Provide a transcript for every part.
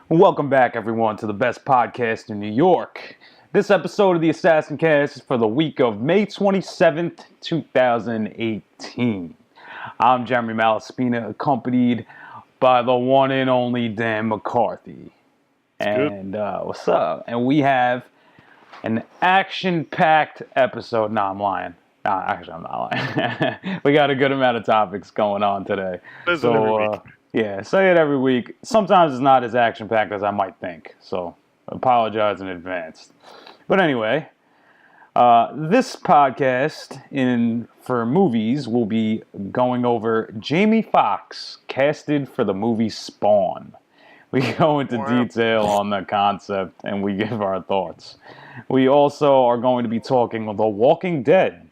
Welcome back, everyone, to the best podcast in New York. This episode of the Assassin Cast is for the week of May 27th, 2018. I'm Jeremy Malaspina, accompanied by the one and only Dan McCarthy. And what's up? And we have an action-packed episode. No, I'm lying. Actually, I'm not lying. We got a good amount of topics going on today. Yeah, say it every week. Sometimes it's not as action-packed as I might think, so I apologize in advance. But anyway, this podcast for movies will be going over Jamie Foxx casted for the movie Spawn. We go into detail on the concept and we give our thoughts. We also are going to be talking The Walking Dead.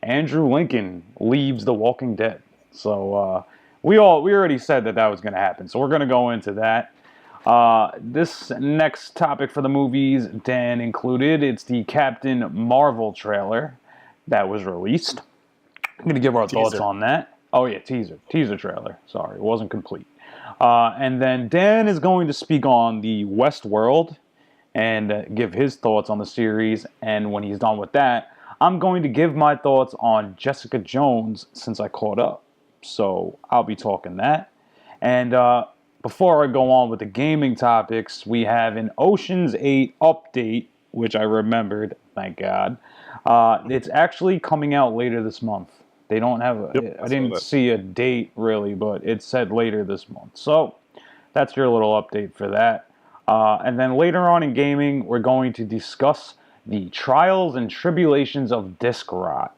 Andrew Lincoln leaves The Walking Dead. So we already said that was going to happen. So we're going to go into that. This next topic for the movies, Dan included, it's the Captain Marvel trailer that was released. I'm going to give our thoughts on that. Oh yeah, teaser trailer. Sorry, it wasn't complete. And then Dan is going to speak on the Westworld and give his thoughts on the series. And when he's done with that, I'm going to give my thoughts on Jessica Jones since I caught up. So I'll be talking that. And before I go on with the gaming topics, we have an Ocean's 8 update, which I remembered, thank God. It's actually coming out later this month. They don't have I didn't see a date really, but it said later this month. So that's your little update for that. And then later on in gaming, we're going to discuss the trials and tribulations of disc rot.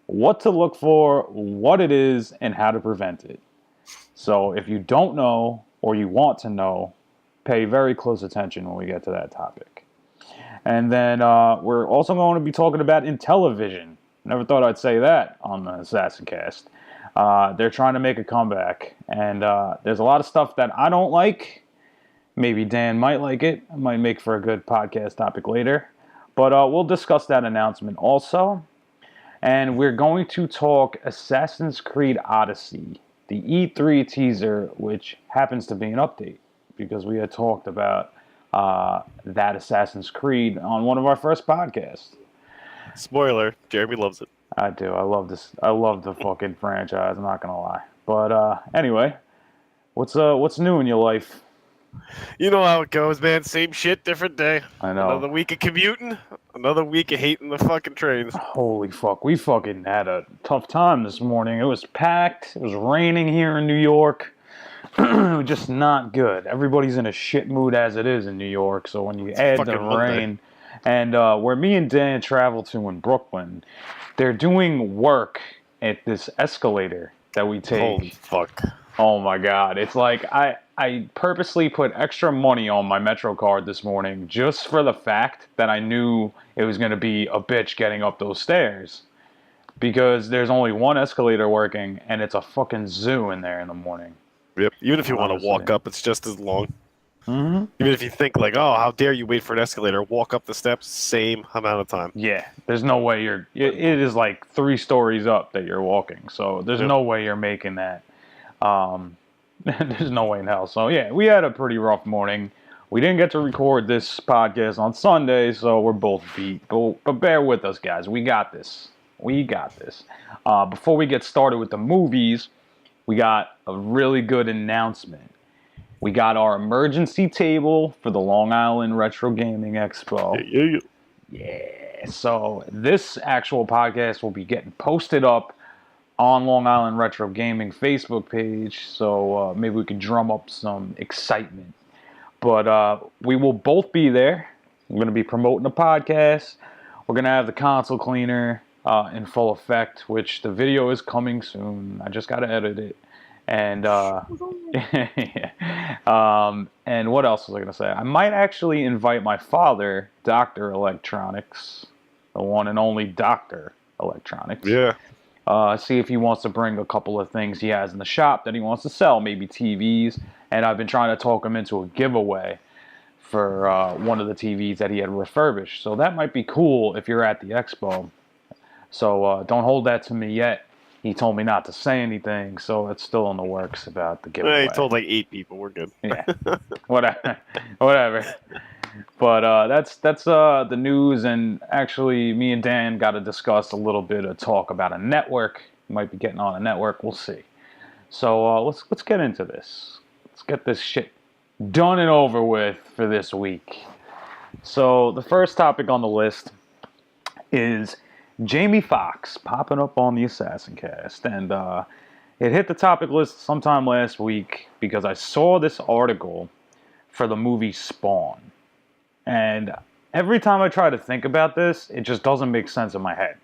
What to look for, what it is, and how to prevent it. So if you don't know or you want to know, pay very close attention when we get to that topic. And then we're also going to be talking about Intelevision. Never thought I'd say that on the Assassin Cast. They're trying to make a comeback, and there's a lot of stuff that I don't like. Maybe Dan might like it. It might make for a good podcast topic later. But we'll discuss that announcement also. And we're going to talk Assassin's Creed Odyssey, the E3 teaser, which happens to be an update because we had talked about that Assassin's Creed on one of our first podcasts. Spoiler, Jeremy loves it. I do. I love this. I love the fucking franchise. I'm not going to lie. But anyway, what's new in your life? You know how it goes, man. Same shit, different day. I know. Another week of commuting, another week of hating the fucking trains. Holy fuck. We fucking had a tough time this morning. It was packed. It was raining here in New York. Just not good. Everybody's in a shit mood as it is in New York. So when you add the rain, and where me and Dan travel to in Brooklyn, they're doing work at this escalator that we take. Holy fuck. Oh my God. It's like I purposely put extra money on my Metro card this morning just for the fact that I knew it was going to be a bitch getting up those stairs. Because there's only one escalator working, and it's a fucking zoo in there in the morning. Yep. Even if you want to walk up, it's just as long. Mm-hmm. Even if you think like, oh, how dare you wait for an escalator, walk up the steps, same amount of time. Yeah. There's no way it is like 3 stories up that you're walking. So there's no way you're making that. There's no way in hell. So yeah, we had a pretty rough morning. We didn't get to record this podcast on Sunday, so we're both beat. But bear with us, guys. We got this. Before we get started with the movies, we got a really good announcement. We got our emergency table for the Long Island Retro Gaming Expo. Yeah. So this actual podcast will be getting posted up on Long Island Retro Gaming Facebook page, so maybe we could drum up some excitement. But we will both be there. We're going to be promoting the podcast. We're going to have the console cleaner in full effect, which the video is coming soon. I just got to edit it. And and what else was I going to say? I might actually invite my father, Dr. Electronics, the one and only Dr. Electronics. Yeah. See if he wants to bring a couple of things he has in the shop that he wants to sell, maybe TVs. And I've been trying to talk him into a giveaway for one of the TVs that he had refurbished. So that might be cool if you're at the expo. So don't hold that to me yet. he told me not to say anything, so it's still in the works about the giveaway. He told like 8 people. We're good. Yeah, whatever. But that's the news, and actually, me and Dan got to discuss a little bit of talk about a network. Might be getting on a network. We'll see. So let's get into this. Let's get this shit done and over with for this week. So the first topic on the list is Jamie Foxx popping up on the Assassin Cast, and it hit the topic list sometime last week because I saw this article for the movie Spawn. And every time I try to think about this, it just doesn't make sense in my head.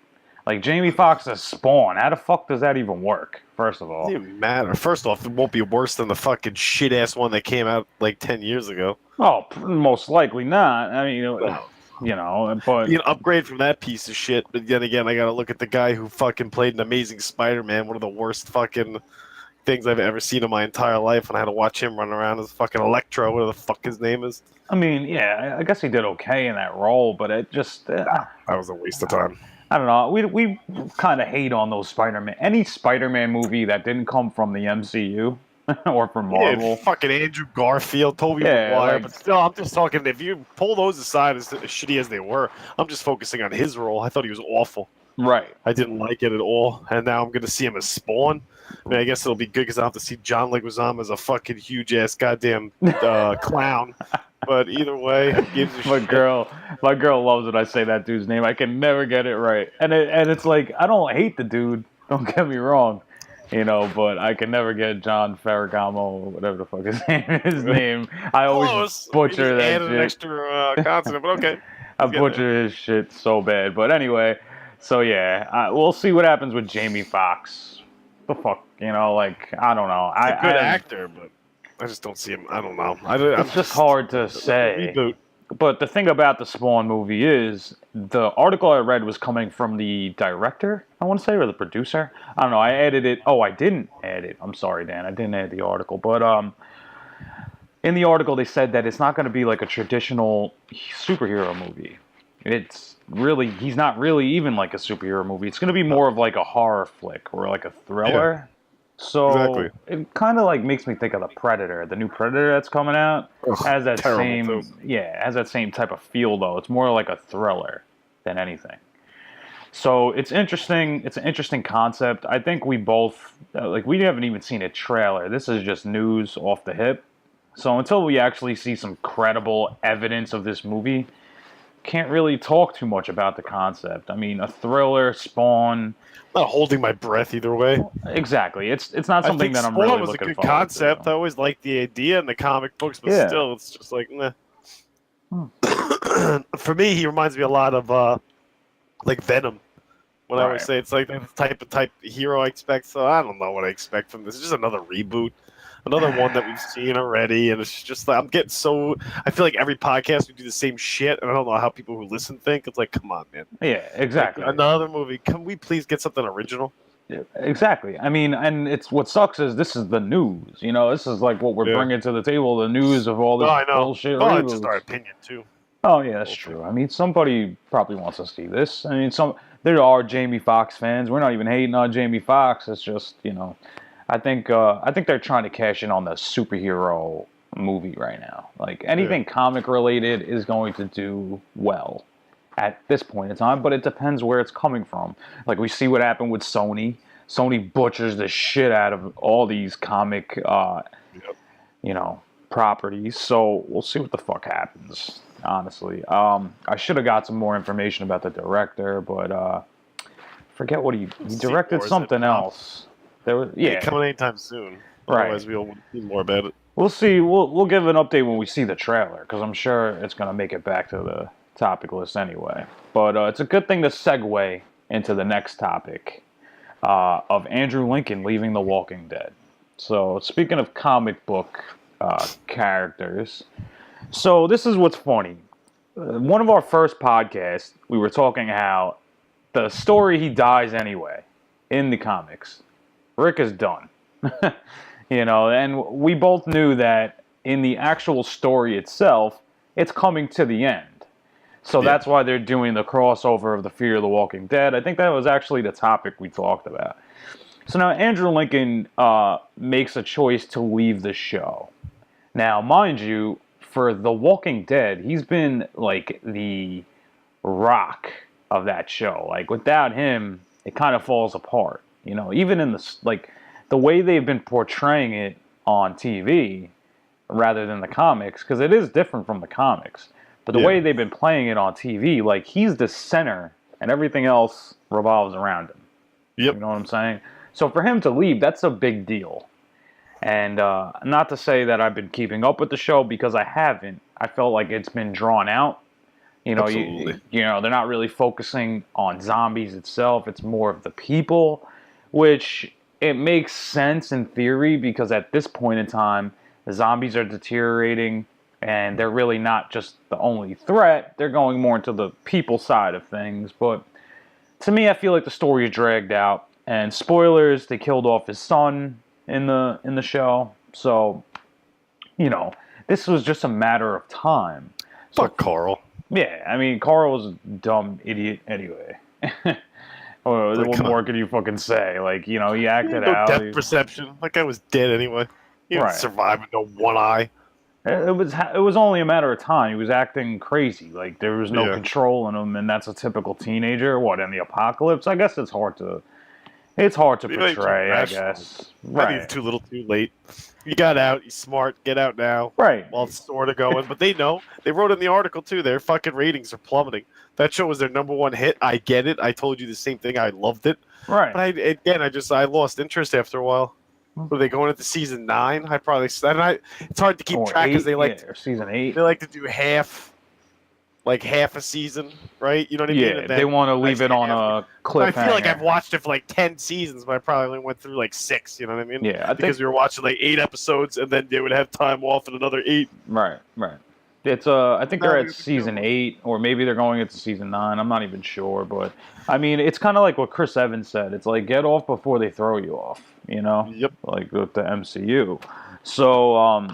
Like, Jamie Foxx's Spawn, how the fuck does that even work, first of all? It doesn't even matter. First off, it won't be worse than the fucking shit-ass one that came out like 10 years ago. Oh, most likely not. I mean, you know, but... You can upgrade from that piece of shit, but then again, I gotta look at the guy who fucking played an Amazing Spider-Man, one of the worst fucking things I've ever seen in my entire life, and I had to watch him run around as fucking Electro, whatever the fuck his name is. I mean, yeah, I guess he did okay in that role, but it just... That was a waste of time. I don't know. We kind of hate on those Spider-Man. Any Spider-Man movie that didn't come from the MCU or from Marvel. Yeah, fucking Andrew Garfield, Tobey Maguire, but still, I'm just talking, if you pull those aside as shitty as they were, I'm just focusing on his role. I thought he was awful. Right. I didn't like it at all, and now I'm going to see him as Spawn. I mean, I guess it'll be good because I'll have to see John Leguizamo as a fucking huge-ass goddamn clown. But either way, gives a shit. My girl loves it. I say that dude's name. I can never get it right, and it's like, I don't hate the dude. Don't get me wrong, you know, but I can never get John Ferragamo or whatever the fuck his name. I always butcher that shit. An extra consonant, but okay. I butcher his shit so bad. But anyway, so yeah, we'll see what happens with Jamie Foxx. The fuck, you know, like, I don't know. He's a good actor, but I just don't see him. I don't know. It's just hard to say. Reboot. But the thing about the Spawn movie is, the article I read was coming from the director, I want to say, or the producer. I don't know. I added it. Oh, I didn't add it. I'm sorry, Dan. I didn't add the article. But in the article, they said that it's not going to be like a traditional superhero movie. It's really, he's not really even like a superhero movie. It's going to be more of like a horror flick or like a thriller. Yeah. So exactly. It kind of like makes me think of the Predator, the new Predator that's coming out. Has that same type of feel though. It's more like a thriller than anything. So it's interesting. It's an interesting concept. I think we both we haven't even seen a trailer. This is just news off the hip. So until we actually see some credible evidence of this movie, can't really talk too much about the concept. I mean, a thriller, Spawn. I'm not holding my breath either way. Exactly. It's not something that I'm really looking forward to. Spawn was a good concept. I always liked the idea in the comic books, but still, it's just like, meh. For me, he reminds me a lot of like Venom. When I always say it's like the type of hero I expect. So I don't know what I expect from this. It's just another reboot. Another one that we've seen already, and it's just like, I'm getting so... I feel like every podcast we do the same shit, and I don't know how people who listen think. It's like, come on, man. Yeah, exactly. Like, another movie. Can we please get something original? Yeah, exactly. I mean, and it's what sucks is this is the news. You know, this is like what we're bringing to the table, the news of all this bullshit. Oh, it's just our opinion, too. Oh, yeah, that's true. I mean, somebody probably wants to see this. I mean, there are Jamie Foxx fans. We're not even hating on Jamie Foxx. It's just, you know... I think they're trying to cash in on the superhero movie right now. Like, anything comic related is going to do well at this point in time, but it depends where it's coming from. Like, we see what happened with Sony. Sony butchers the shit out of all these comic, you know, properties. So we'll see what the fuck happens. Honestly, I should have got some more information about the director, but forget what he directed something else. There was, coming anytime soon. Right. Otherwise, we'll see more about it. We'll see. We'll give an update when we see the trailer, because I'm sure it's going to make it back to the topic list anyway. But it's a good thing to segue into the next topic of Andrew Lincoln leaving The Walking Dead. So speaking of comic book characters, so this is what's funny. One of our first podcasts, we were talking how the story he dies anyway in the comics. Rick is done. You know, and we both knew that in the actual story itself, it's coming to the end. So that's why they're doing the crossover of the Fear of the Walking Dead. I think that was actually the topic we talked about. So now Andrew Lincoln makes a choice to leave the show. Now, mind you, for The Walking Dead, he's been like the rock of that show. Like without him, it kind of falls apart. You know, even in the way they've been portraying it on TV rather than the comics, because it is different from the comics. But the way they've been playing it on TV, like he's the center and everything else revolves around him. Yep. You know what I'm saying? So for him to leave, that's a big deal. And not to say that I've been keeping up with the show, because I haven't. I felt like it's been drawn out. You know, you know, they're not really focusing on zombies itself. It's more of the people, which it makes sense in theory, because at this point in time, the zombies are deteriorating and they're really not just the only threat. They're going more into the people side of things. But to me, I feel like the story is dragged out. And spoilers, they killed off his son in the show. So, you know, this was just a matter of time. Fuck Carl. Yeah, I mean, Carl was a dumb idiot anyway. What more can you fucking say? Like, you know, he acted out. Depth perception. That guy was dead anyway. He didn't survive with no one eye. It was only a matter of time. He was acting crazy. Like, there was no control in him, and that's a typical teenager. What, in the apocalypse? I guess it's hard to portray, I guess. I think it's too little too late. You got out, you're smart, get out now. Right. While it's sort of going. But they know. They wrote in the article, too, their fucking ratings are plummeting. That show was their #1 hit. I get it. I told you the same thing. I loved it. Right. But I lost interest after a while. Were they going into season 9? It's hard to keep track because or season 8. They like to do half a season, right? You know what I mean? Yeah, they want to leave it on a cliffhanger. I feel like I've watched it for like 10 seasons, but I probably only went through like 6. You know what I mean? Yeah, because we were watching like 8 episodes, and then they would have time off in another 8. Right. It's I think they're at season 8, or maybe they're going into season 9. I'm not even sure, but I mean, it's kind of like what Chris Evans said. It's like, get off before they throw you off. You know? Yep. Like with the MCU. So,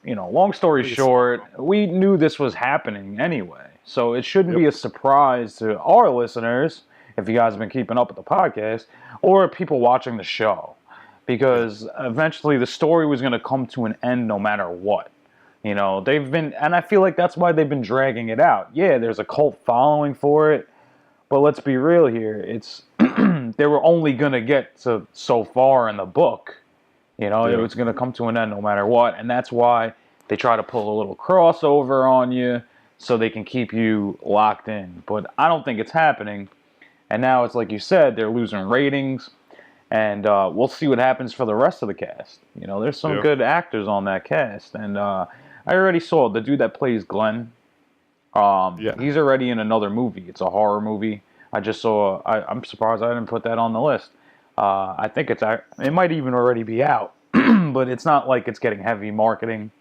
you know, long story short, we knew this was happening anyway. So it shouldn't be a surprise to our listeners, if you guys have been keeping up with the podcast, or people watching the show. Because eventually the story was going to come to an end no matter what. You know, and I feel like that's why they've been dragging it out. Yeah, there's a cult following for it, but let's be real here. It's they were only going to get to so far in the book. You know, it was going to come to an end no matter what, and that's why they try to pull a little crossover on you so they can keep you locked in. But I don't think it's happening, and now it's like you said, they're losing ratings, and we'll see what happens for the rest of the cast. You know, there's some good actors on that cast, and I already saw the dude that plays Glenn. He's already in another movie. It's a horror movie. I just saw. I'm surprised I didn't put that on the list. I think it might even already be out, but it's not like it's getting heavy marketing.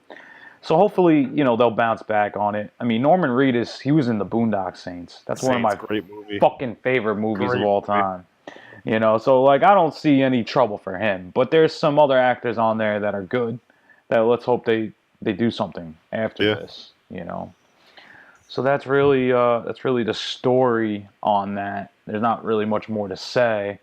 So hopefully, you know, they'll bounce back on it. I mean, Norman Reedus, he was in the Boondock Saints. That's one of my fucking favorite movies of all time. You know, so like I don't see any trouble for him. But there's some other actors on there that are good. That let's hope they do something after this. You know. So that's really the story on that. There's not really much more to say.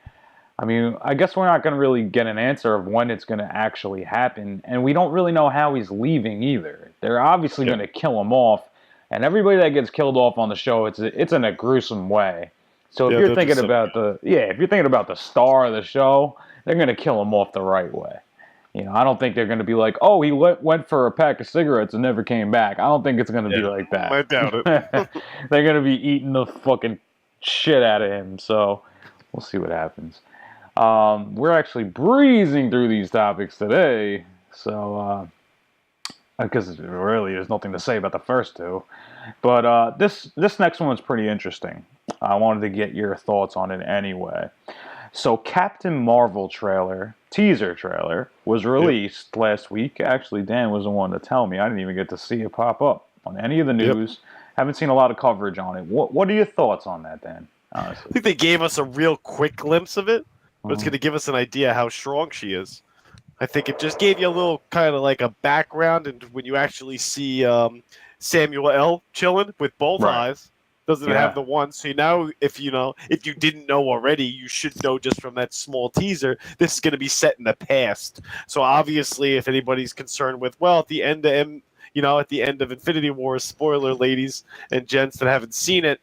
I mean, I guess we're not going to really get an answer of when it's going to actually happen, and we don't really know how he's leaving either. They're obviously going to kill him off, and everybody that gets killed off on the show, it's in a gruesome way. So if you're thinking about the star of the show, they're going to kill him off the right way. You know, I don't think they're going to be like, oh, he went for a pack of cigarettes and never came back. I don't think it's going to be like that. I doubt it. They're going to be eating the fucking shit out of him. So we'll see what happens. We're actually breezing through these topics today. So, because really there's nothing to say about the first two. But this next one's pretty interesting. I wanted to get your thoughts on it anyway. So Captain Marvel teaser trailer, was released last week. Actually, Dan was the one to tell me. I didn't even get to see it pop up on any of the news. Haven't seen a lot of coverage on it. What are your thoughts on that, Dan? Honestly. I think they gave us a real quick glimpse of it, but it's going to give us an idea how strong she is. I think it just gave you a little kind of like a background, and when you actually see Samuel L. chilling with both eyes, doesn't have the one. So now, if you didn't know already, you should know just from that small teaser. This is going to be set in the past. So obviously, if anybody's concerned with, well, at the end of Infinity War, spoiler, ladies and gents that haven't seen it,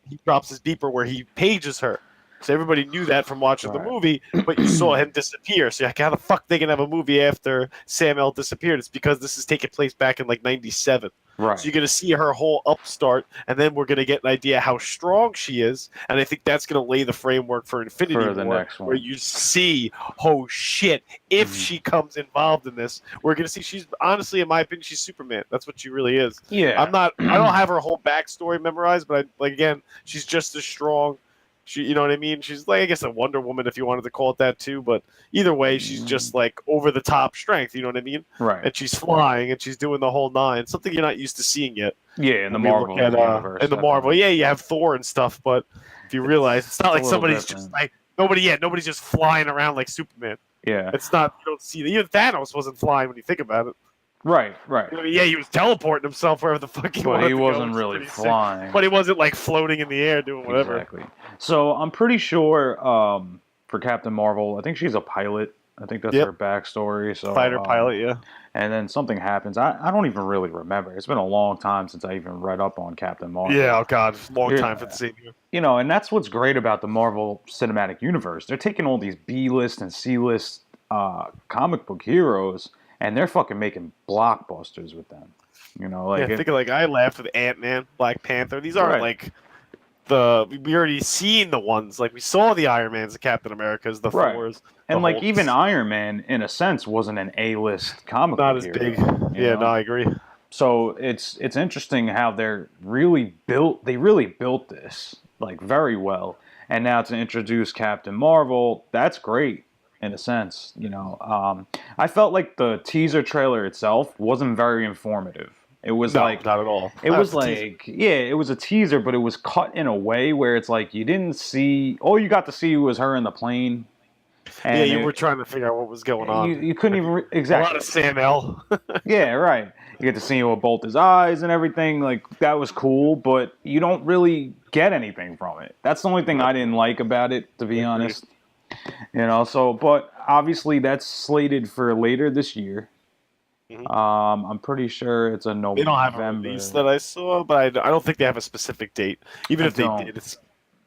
he drops his beeper where he pages her. So everybody knew that from watching the movie, but you saw him disappear. So you're like, how the fuck they can have a movie after Sam L disappeared? It's because this is taking place back in like '97. Right. So you're going to see her whole upstart, and then we're going to get an idea how strong she is. And I think that's going to lay the framework for Infinity War, next one. where you see, oh shit, if she comes involved in this, we're going to see she's, honestly, in my opinion, she's Superman. That's what she really is. Yeah. I don't have her whole backstory memorized, but again, she's just as strong. She, you know what I mean? She's like, I guess, a Wonder Woman, if you wanted to call it that too. But either way, she's just like over the top strength. You know what I mean? Right. And she's flying and she's doing the whole nine. Something you're not used to seeing yet. Yeah, in the Marvel universe. In the Marvel, yeah, you have Thor and stuff, but if you realize, it's not like somebody's just like nobody's just flying around like Superman. Yeah. It's not. You don't see that. Even Thanos wasn't flying when you think about it. Right. Yeah, he was teleporting himself wherever the fuck he wanted. But he to wasn't go. really flying. But he wasn't like floating in the air doing whatever. Exactly. So I'm pretty sure for Captain Marvel, I think she's a pilot. I think that's her backstory. So fighter pilot, yeah. And then something happens. I don't even really remember. It's been a long time since I even read up on Captain Marvel. Yeah, oh god, it's a long time for the same year. You know, and that's what's great about the Marvel Cinematic Universe. They're taking all these B-list and C-list comic book heroes, and they're fucking making blockbusters with them. You know, like think of I laughed with Ant-Man, Black Panther. These aren't like we already seen the ones, like we saw the Iron Mans, the Captain Americas, the Thors, and like Hulks. Even Iron Man, in a sense, wasn't an A-list comic book hero. Not as big. Yeah, no, I agree. So it's interesting how they really built this like very well, and now to introduce Captain Marvel, that's great. In a sense, you know, I felt like the teaser trailer itself wasn't very informative. It was not at all. It was like, it was a teaser, but it was cut in a way where it's like you didn't see. All you got to see was her in the plane. And you were trying to figure out what was going on. You couldn't even exactly. A lot of Sam L. Yeah, right. You get to see him with both his eyes and everything. Like that was cool, but you don't really get anything from it. That's the only thing I didn't like about it, to be honest. You know, so but obviously that's slated for later this year. I'm pretty sure it's a November. They don't have a release that I saw, but I don't think they have a specific date. Even if they did, it's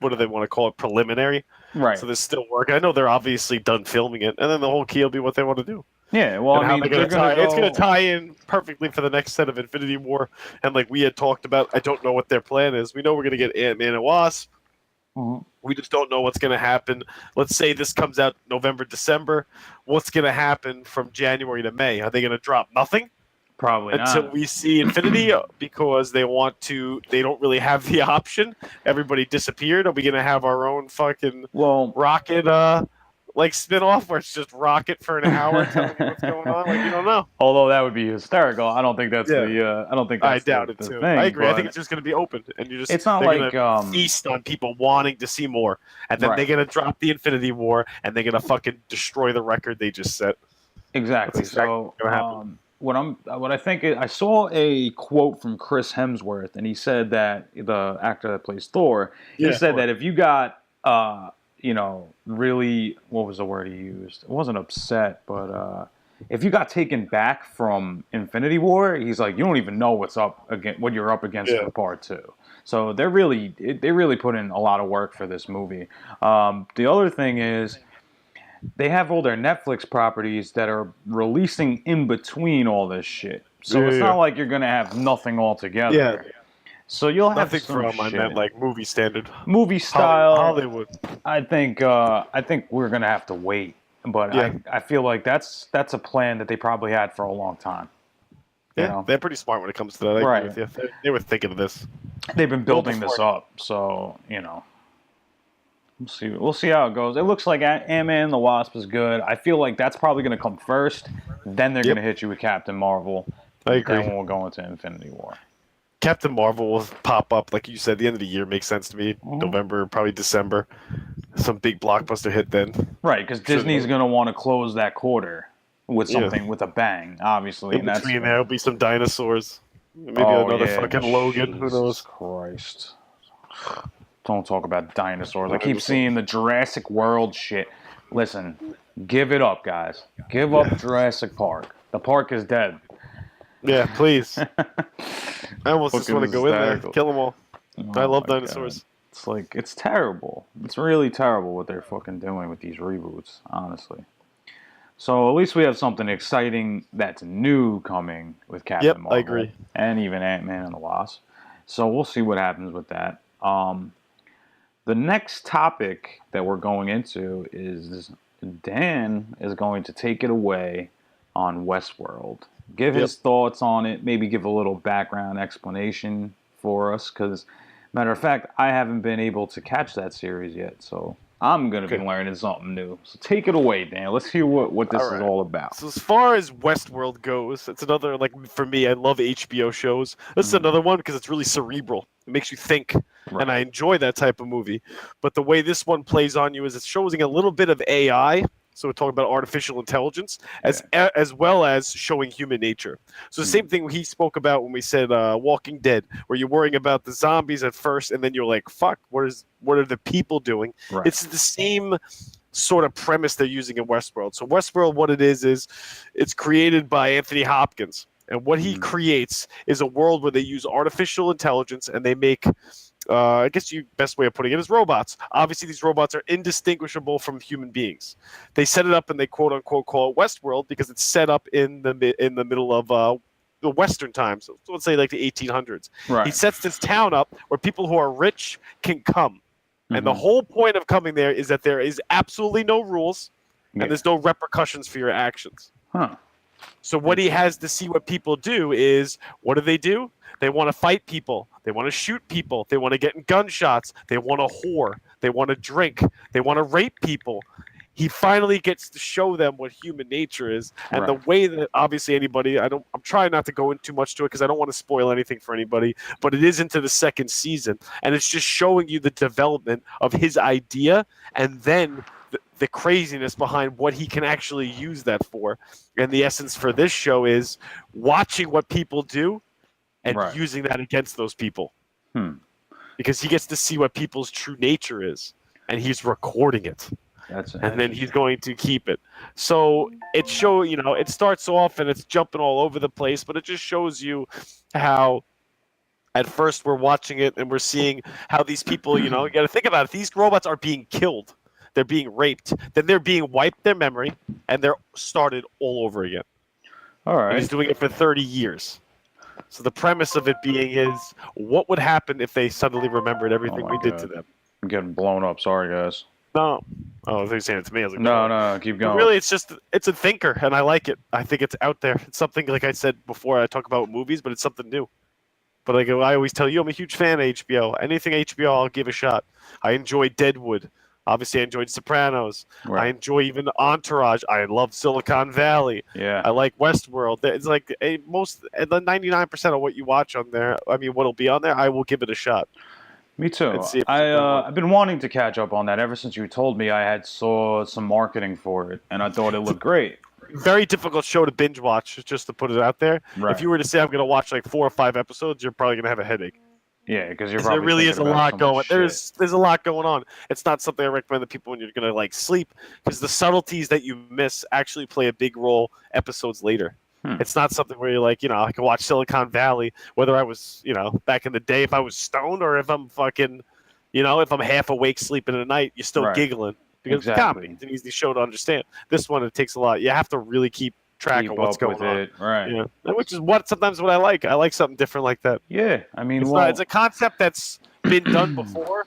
what do they want to call it? Preliminary. Right. So there's still work. I know they're obviously done filming it, and then the whole key will be what they want to do. Yeah, well, I mean, it's going to tie in perfectly for the next set of Infinity War, and like we had talked about, I don't know what their plan is. We know we're going to get Ant-Man and Wasp. We just don't know what's going to happen. Let's say this comes out November, December. What's going to happen from January to May? Are they going to drop nothing? Probably until not. we see Infinity because they don't really have the option. Everybody disappeared. Are we going to have our own fucking Rocket like spin-off where it's just Rocket for an hour telling you what's going on? Like, you don't know. Although that would be hysterical. I don't think that's I doubt it too. Thing, I agree. I think it's just going to be open, and it's not like feast on people wanting to see more, and then they're going to drop the Infinity War, and they're going to fucking destroy the record they just set. Exactly. So what I think I saw a quote from Chris Hemsworth, and he said that the actor that plays Thor, he said that if you got really, what was the word he used? It wasn't upset, but if you got taken back from Infinity War, he's like, you don't even know what you're up against for part 2. So they really put in a lot of work for this movie. The other thing is, they have all their Netflix properties that are releasing in between all this shit. So it's not like you're gonna have nothing altogether. Yeah. So you'll have nothing from I meant like movie standard, movie style Hollywood. I think we're gonna have to wait, but I feel like that's a plan that they probably had for a long time. Yeah, you know? They're pretty smart when it comes to that. I agree with you. They were thinking of this. They've been building this up, so We'll see how it goes. It looks like Ant-Man and the Wasp is good. I feel like that's probably going to come first. Then they're going to hit you with Captain Marvel. I agree. Then we'll go into Infinity War. Captain Marvel will pop up, like you said, the end of the year makes sense to me. November, probably December. Some big blockbuster hit then. Right, because Disney's going to want to close that quarter with something with a bang, obviously. In between there will be some dinosaurs. Maybe another fucking Logan. Who knows? Christ. Don't talk about dinosaurs. I keep seeing the Jurassic World shit. Listen, give it up, guys. Give up Jurassic Park. The park is dead. Yeah, please. I almost just want to go in there, kill them all. I love dinosaurs. God. It's like, it's terrible. It's really terrible what they're fucking doing with these reboots, honestly. So at least we have something exciting that's new coming with Captain Marvel. I agree. And even Ant-Man and the Wasp. So we'll see what happens with that. The next topic that we're going into is Dan is going to take it away on Westworld. Give his thoughts on it, maybe give a little background explanation for us, because, matter of fact, I haven't been able to catch that series yet, so I'm going to be learning something new. So take it away, Dan. Let's hear what this is all about. So as far as Westworld goes, it's another, like, for me, I love HBO shows. This is another one because it's really cerebral. It makes you think, and I enjoy that type of movie. But the way this one plays on you is it's showing a little bit of AI. So we're talking about artificial intelligence, as well as showing human nature. So the same thing he spoke about when we said Walking Dead, where you're worrying about the zombies at first, and then you're like, fuck, what are the people doing? Right. It's the same sort of premise they're using in Westworld. So Westworld, what it is it's created by Anthony Hopkins. And what he creates is a world where they use artificial intelligence, and they make... I guess the best way of putting it is robots. Obviously, these robots are indistinguishable from human beings. They set it up and they quote unquote call it Westworld because it's set up in the middle of the Western times. So let's say like the 1800s. Right. He sets this town up where people who are rich can come, and the whole point of coming there is that there is absolutely no rules and there's no repercussions for your actions. So what he has to see what people do is, what do? They want to fight people. They want to shoot people. They want to get in gunshots. They want to whore. They want to drink. They want to rape people. He finally gets to show them what human nature is, and the way that obviously anybody. I'm trying not to go into too much to it because I don't want to spoil anything for anybody. But it is into the second season, and it's just showing you the development of his idea, and then the craziness behind what he can actually use that for. And the essence for this show is watching what people do and using that against those people. Because he gets to see what people's true nature is, and he's recording it. And then he's going to keep it. So it it starts off and it's jumping all over the place, but it just shows you how at first we're watching it and we're seeing how these people, you got to think about it. These robots are being killed. They're being raped. Then they're being wiped their memory, and they're started all over again. All right. And he's doing it for 30 years. So the premise of it being is, what would happen if they suddenly remembered everything we did to them? I'm getting blown up. Sorry, guys. No. Oh, they're saying it to me. I was like, no, keep going. But really, it's a thinker, and I like it. I think it's out there. It's something, like I said before, I talk about movies, but it's something new. But like I always tell you, I'm a huge fan of HBO. Anything HBO, I'll give a shot. I enjoy Deadwood. Obviously, I enjoyed Sopranos. I enjoy even Entourage. I love Silicon Valley. Yeah. I like Westworld. It's like the 99% of what you watch on there, what'll be on there, I will give it a shot. Me too. I've been wanting to catch up on that ever since you told me. I had saw some marketing for it, and I thought it looked great. Very difficult show to binge watch, just to put it out there. Right. If you were to say I'm going to watch like 4 or 5 episodes, you're probably going to have a headache. Yeah, because you're probably there really is a lot going. There's a lot going on. It's not something I recommend to people when you're going to like sleep, because the subtleties that you miss actually play a big role episodes later. It's not something where you're like, I can watch Silicon Valley, whether I was, back in the day, if I was stoned or if I'm fucking, if I'm half awake sleeping at night, you're still giggling because it's comedy. It's an easy show to understand. This one, it takes a lot. You have to really keep track of what's going on. Right. Which is sometimes what I like. I like something different like that. Yeah. It's a concept that's been done before,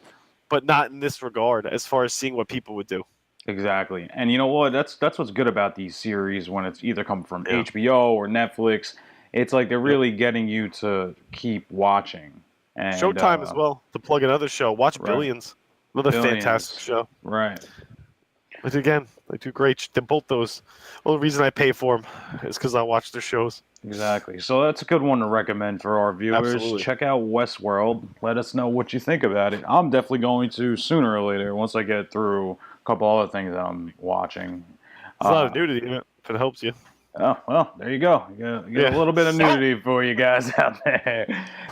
but not in this regard as far as seeing what people would do. Exactly. And you know what? That's what's good about these series when it's either come from HBO or Netflix. It's like they're really getting you to keep watching. And, Showtime as well, to plug another show. Watch Billions. Another fantastic show. Right. But again, they do great. They're both those. Well, the reason I pay for them is because I watch their shows. Exactly. So that's a good one to recommend for our viewers. Absolutely. Check out Westworld. Let us know what you think about it. I'm definitely going to sooner or later once I get through a couple other things that I'm watching. There's a lot of nudity in it, if it helps you. Oh, well, there you go. You get a little bit of nudity for you guys out there.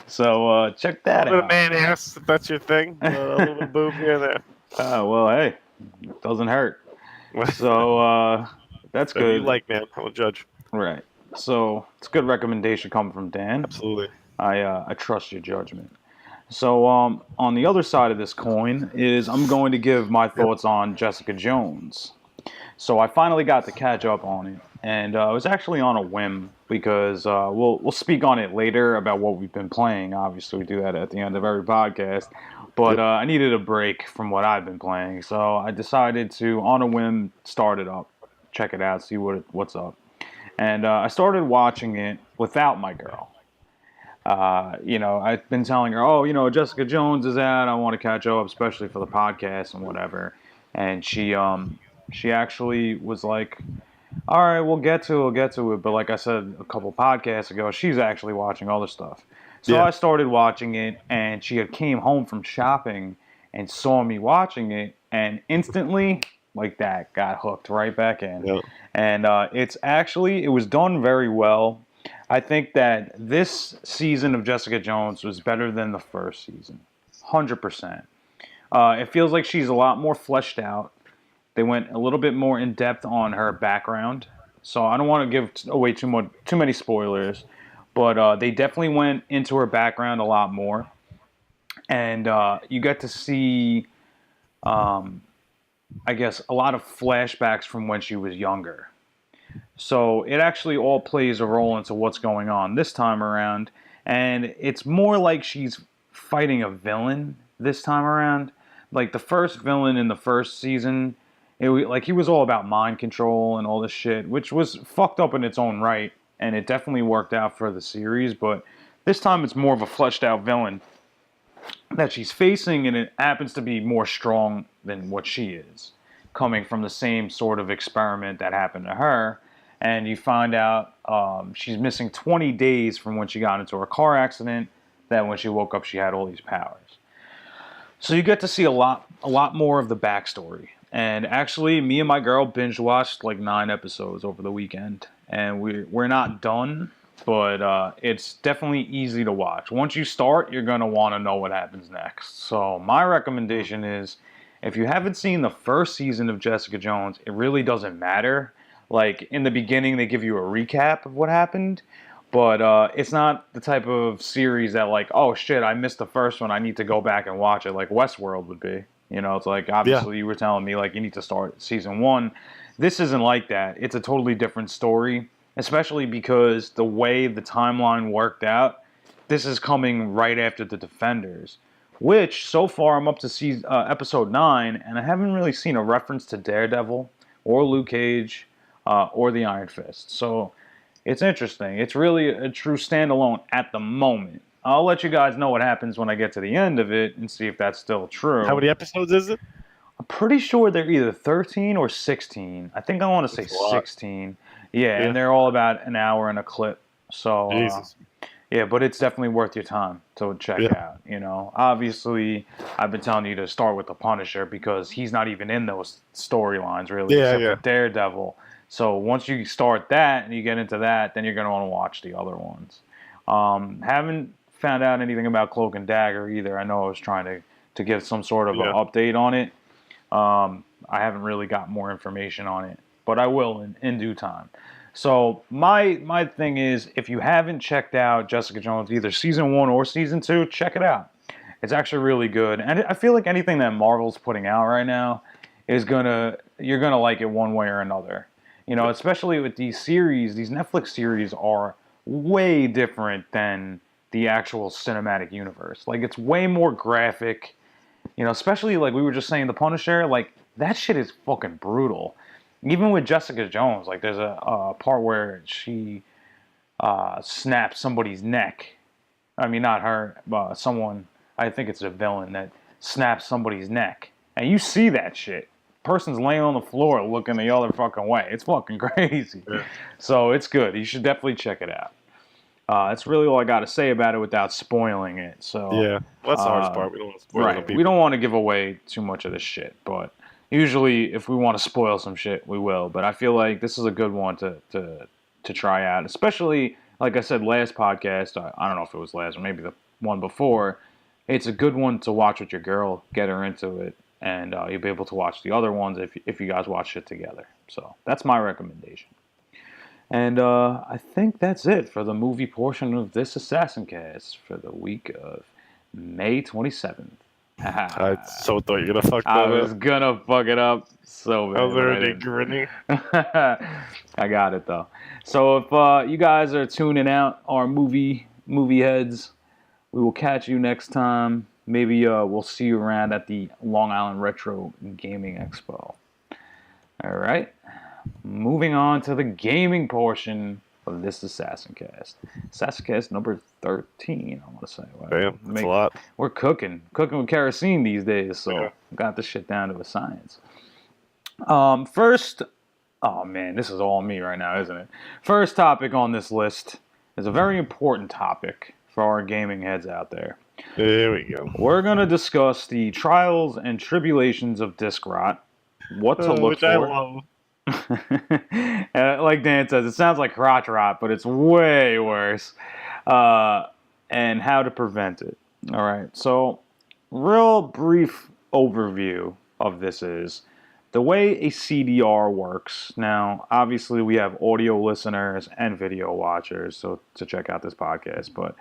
So check that A little out. bit of man ass, if that's your thing. A little bit of boob here and there. Well, hey, it doesn't hurt. So that's Whatever good. you like, man. I will judge. Right. So it's a good recommendation coming from Dan. Absolutely. I trust your judgment. So on the other side of this coin is I'm going to give my thoughts on Jessica Jones. So I finally got to catch up on it, and it was actually on a whim because we'll speak on it later about what we've been playing. Obviously, we do that at the end of every podcast. But I needed a break from what I've been playing, so I decided to, on a whim, start it up, check it out, see what's up. And I started watching it without my girl. I've been telling her, oh, Jessica Jones is out. I want to catch up, especially for the podcast and whatever. And she actually was like, all right, we'll get to it. But like I said a couple podcasts ago, she's actually watching other stuff. So I started watching it, and she had came home from shopping and saw me watching it, and instantly, like that, got hooked right back in. Yep. And it was done very well. I think that this season of Jessica Jones was better than the first season, 100%. It feels like she's a lot more fleshed out. They went a little bit more in depth on her background, so I don't want to give away too many spoilers, but they definitely went into her background a lot more, and you get to see, I guess, a lot of flashbacks from when she was younger. So it actually all plays a role into what's going on this time around, and it's more like she's fighting a villain this time around. Like the first villain in the first season, he was all about mind control and all this shit, which was fucked up in its own right, and it definitely worked out for the series, but this time it's more of a fleshed out villain that she's facing, and it happens to be more strong than what she is, coming from the same sort of experiment that happened to her. And you find out she's missing 20 days from when she got into her car accident, that when she woke up she had all these powers. So you get to see a lot more of the backstory. And actually, me and my girl binge watched like 9 episodes over the weekend, and we're not done, but it's definitely easy to watch. Once you start, you're gonna want to know what happens next. So my recommendation is, if you haven't seen the first season of Jessica Jones, it really doesn't matter. Like in the beginning, they give you a recap of what happened, but it's not the type of series that like, oh shit, I missed the first one, I need to go back and watch it, like Westworld would be. It's like, obviously you were telling me like you need to start season 1. This isn't like that. It's a totally different story, especially because the way the timeline worked out, this is coming right after the Defenders, which so far I'm up to episode 9, and I haven't really seen a reference to Daredevil or Luke Cage or the Iron Fist. So it's interesting. It's really a true standalone at the moment. I'll let you guys know what happens when I get to the end of it and see if that's still true. How many episodes is it? I'm pretty sure they're either 13 or 16. I think I want to say 16. Yeah, and they're all about an hour and a clip. So, yeah, but it's definitely worth your time to check out. Obviously, I've been telling you to start with the Punisher because he's not even in those storylines really, except for Daredevil. So once you start that and you get into that, then you're going to want to watch the other ones. Haven't found out anything about Cloak and Dagger either. I know I was trying to give some sort of an update on it. I haven't really got more information on it, but I will in due time. So my thing is, if you haven't checked out Jessica Jones, either season 1 or season 2, check it out. It's actually really good, and I feel like anything that Marvel's putting out right now you're gonna like it one way or another. Especially with these series, these Netflix series are way different than the actual cinematic universe. Like, it's way more graphic, especially like we were just saying, The Punisher, like that shit is fucking brutal. Even with Jessica Jones, like there's a part where she snaps somebody's neck. I mean, not her, someone, I think it's a villain that snaps somebody's neck. And you see that shit. Person's laying on the floor looking the other fucking way. It's fucking crazy. Yeah. So it's good. You should definitely check it out. That's really all I got to say about it without spoiling it. So yeah, that's the hardest part. We don't want to spoil it. We don't want to give away too much of this shit, but usually if we want to spoil some shit, we will. But I feel like this is a good one to to try out, especially like I said last podcast. I don't know if it was last or maybe the one before. It's a good one to watch with your girl, get her into it, and you'll be able to watch the other ones if you guys watch it together. So that's my recommendation. And I think that's it for the movie portion of this Assassin Cast for the week of May 27th. I so thought you were gonna fuck that I up. was gonna fuck it up so bad. I was already grinning. I got it though. So if you guys are tuning out, our movie heads, we will catch you next time. Maybe we'll see you around at the Long Island Retro Gaming Expo. All right. Moving on to the gaming portion of this Assassin Cast. Assassin Cast number 13, I want to say. Damn, that's a lot. We're cooking with kerosene these days, so got this shit down to a science. First, oh man, this is all me right now, isn't it? First topic on this list is a very important topic for our gaming heads out there. There we go. We're going to discuss the trials and tribulations of disc rot, what to look which for. I love. Like Dan says, it sounds like crotch rot, but it's way worse. And how to prevent it. All right, so real brief overview of this is the way a CDR works. Now, obviously, we have audio listeners and video watchers so to check out this podcast, but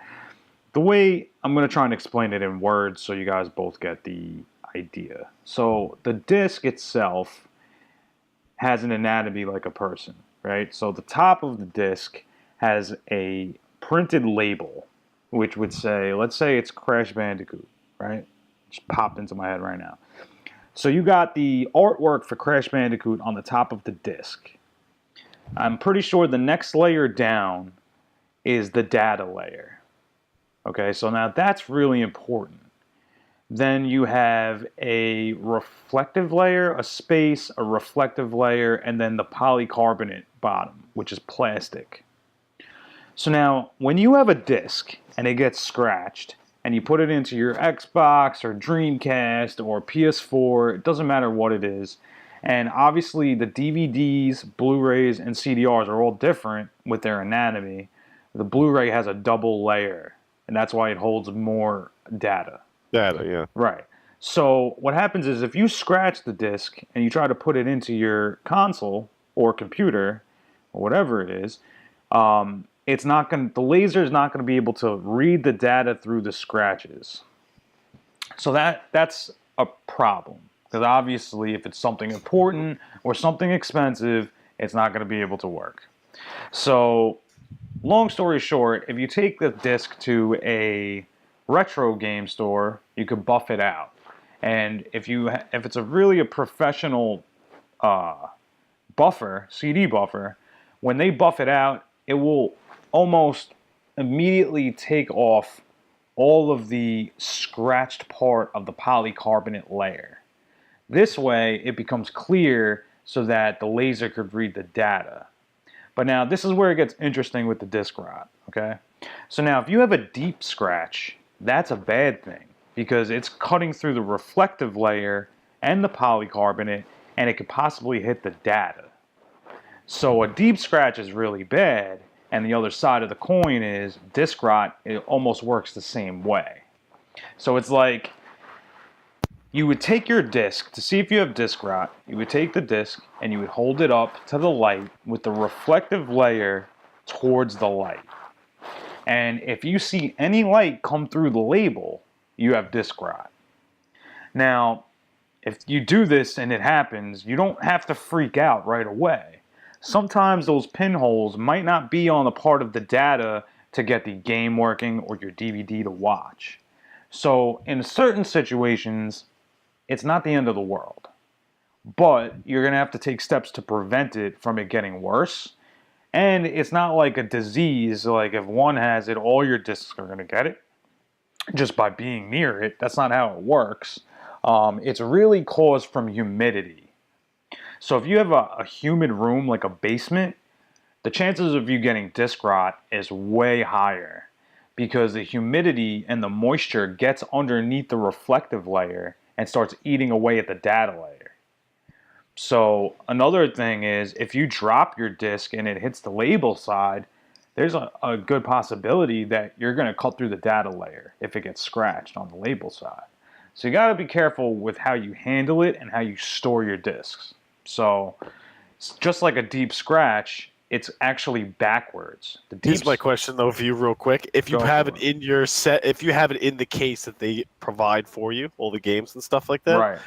the way I'm going to try and explain it in words so you guys both get the idea. So the disc itself has an anatomy like a person, right? So the top of the disc has a printed label, which would say, let's say it's Crash Bandicoot, right? Just popped into my head right now. So you got the artwork for Crash Bandicoot on the top of the disc. I'm pretty sure the next layer down is the data layer. Okay, so now that's really important. Then you have a reflective layer, a space, a reflective layer, and then the polycarbonate bottom, which is plastic. So now, when you have a disc and it gets scratched, and you put it into your Xbox or Dreamcast or PS4, it doesn't matter what it is, and obviously the DVDs, Blu-rays, and CDRs are all different with their anatomy. The Blu-ray has a double layer, and that's why it holds more data. Data, yeah. Right. So what happens is if you scratch the disc and you try to put it into your console or computer or whatever it is, it's not going. The laser is not going to be able to read the data through the scratches. So that's a problem because obviously if it's something important or something expensive, it's not going to be able to work. So long story short, if you take the disc to a retro game store, you could buff it out, and if it's a professional buffer, CD buffer, when they buff it out, it will almost immediately take off all of the scratched part of the polycarbonate layer. This way, it becomes clear so that the laser could read the data. But now, this is where it gets interesting with the disc rot, okay? So now, if you have a deep scratch, that's a bad thing because it's cutting through the reflective layer and the polycarbonate, and it could possibly hit the data. So a deep scratch is really bad, and the other side of the coin is disc rot. It almost works the same way. So it's like you would take your disc to see if you have disc rot. You would take the disc and you would hold it up to the light with the reflective layer towards the light. And if you see any light come through the label, you have disc rot. Now, if you do this and it happens, you don't have to freak out right away. Sometimes those pinholes might not be on the part of the data to get the game working or your DVD to watch. So in certain situations, it's not the end of the world. But you're going to have to take steps to prevent it from it getting worse. And it's not like a disease, like if one has it, all your discs are going to get it just by being near it. That's not how it works. It's really caused from humidity. So if you have a humid room, like a basement, the chances of you getting disc rot is way higher because the humidity and the moisture gets underneath the reflective layer and starts eating away at the data layer. So another thing is if you drop your disc and it hits the label side, there's a good possibility that you're going to cut through the data layer if it gets scratched on the label side. So you got to be careful with how you handle it and how you store your discs. So just like a deep scratch, it's actually backwards. Here's my question though for you, real quick: if you have it in your set, if you have it in the case that they provide for you, all the games and stuff like that, right?